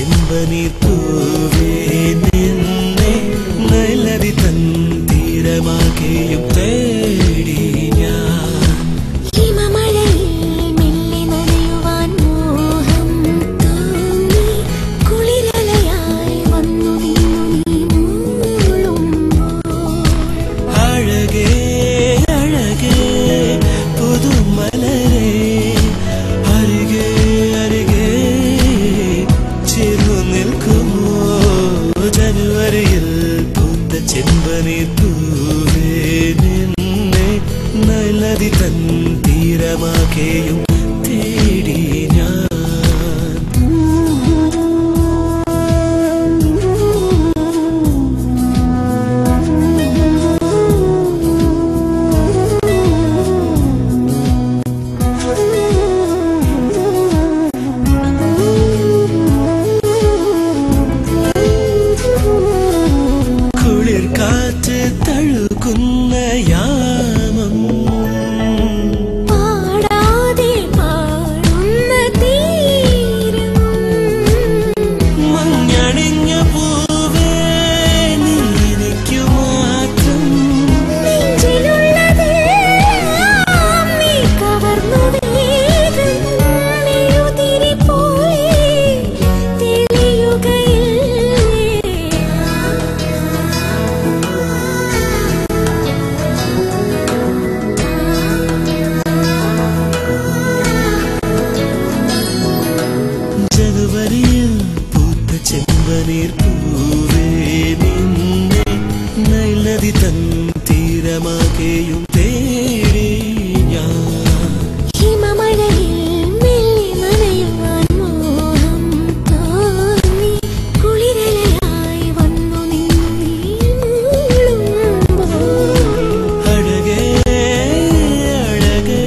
ചെമ്പനീർ പൂവേ നിന്നെ നല്ലതി തൻ തീരമാകെയും തേടി ഞാൻ മെല്ലെ നനയുവാൻ മോഹം തോന്നി കുളിരലയായി വന്നു നിന്നു നീ മൂളുമ്പോൾ അഴകേ അഴകേ പുതുമലരേ അരികെ അരികെ ചേർന്നു നിൽക്കുമോ ജനുവരിയിൽ പൂത്ത ചെമ്പനീർ പൂവേ നിന്നെ നല്ലതി തൻ തീരമാകെയും തേടി ഞാൻ കുളിർ കാറ്റ് തഴുകുന്ന യാമം പാടാതെ പാടുന്ന തീരം മഞ്ഞണിഞ്ഞ പൂവേ നീ എനിക്കു മാത്രം നെഞ്ചിലുള്ളതെല്ലാം നീ കവർന്നു വേഗം മെഴുതിരി പോലെ ജനുവരിയിൽ പൂത്ത ചെമ്പനീർ പൂവേ നിന്നെ നല്ലതി തൻ തീരമാകെയും തേടി ഞാൻ ഹിമമഴയിൽ മെല്ലെ നനയുവാൻ മോഹം തോന്നി കുളിരലയായി വന്നു നിന്നു നീ മൂളുമ്പോൾ അഴകേ അഴകേ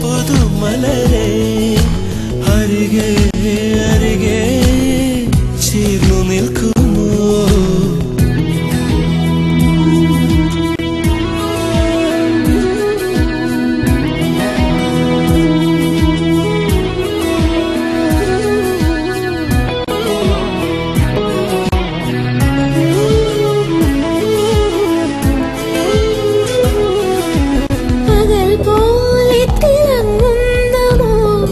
പുതുമലരേ അരികെ അരികെ ചേർന്നു നിൽക്കുമോ പകൽ പോലെ തിളങ്ങുന്ന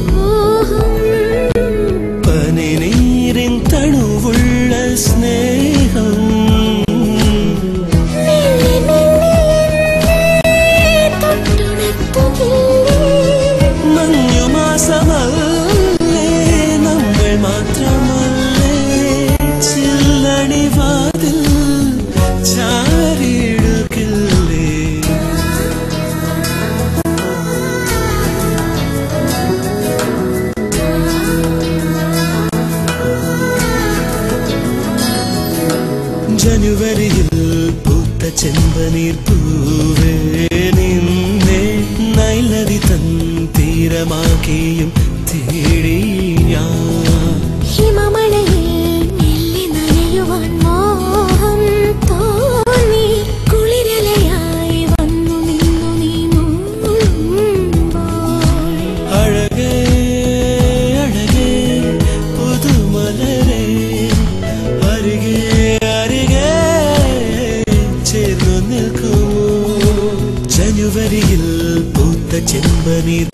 മോഹം പനിനീരിൻ തണുവുള്ള സ്നേഹം മെല്ലെ മെല്ലെ എന്നെ തൊട്ടുണർത്തുകില്ലേ മഞ്ഞുമാസമല്ലേ നമ്മൾ മാത്രമല്ലേ ചില്ലണി വാതിൽ ചാരിടുകില്ലേ ജനുവരിയിൽ പൂത്ത ചെമ്പനീർ പൂവേ നിന്നെ നല്ലതി തൻ തീരമാകെയും തേടി ഞാൻ ഹിമമഴയിൽ മെല്ലെ നനയുവാൻ മോഹം തോന്നി കുളിരലയായി വന്നു നിന്നു നീ മൂളുമ്പോൾ അഴകേ അഴകേ പുതുമലരേ അരികെ അരികെ ചേർന്നു നിൽക്കുമോ ജനുവരിയിൽ പൂത്ത ചെമ്പനീർ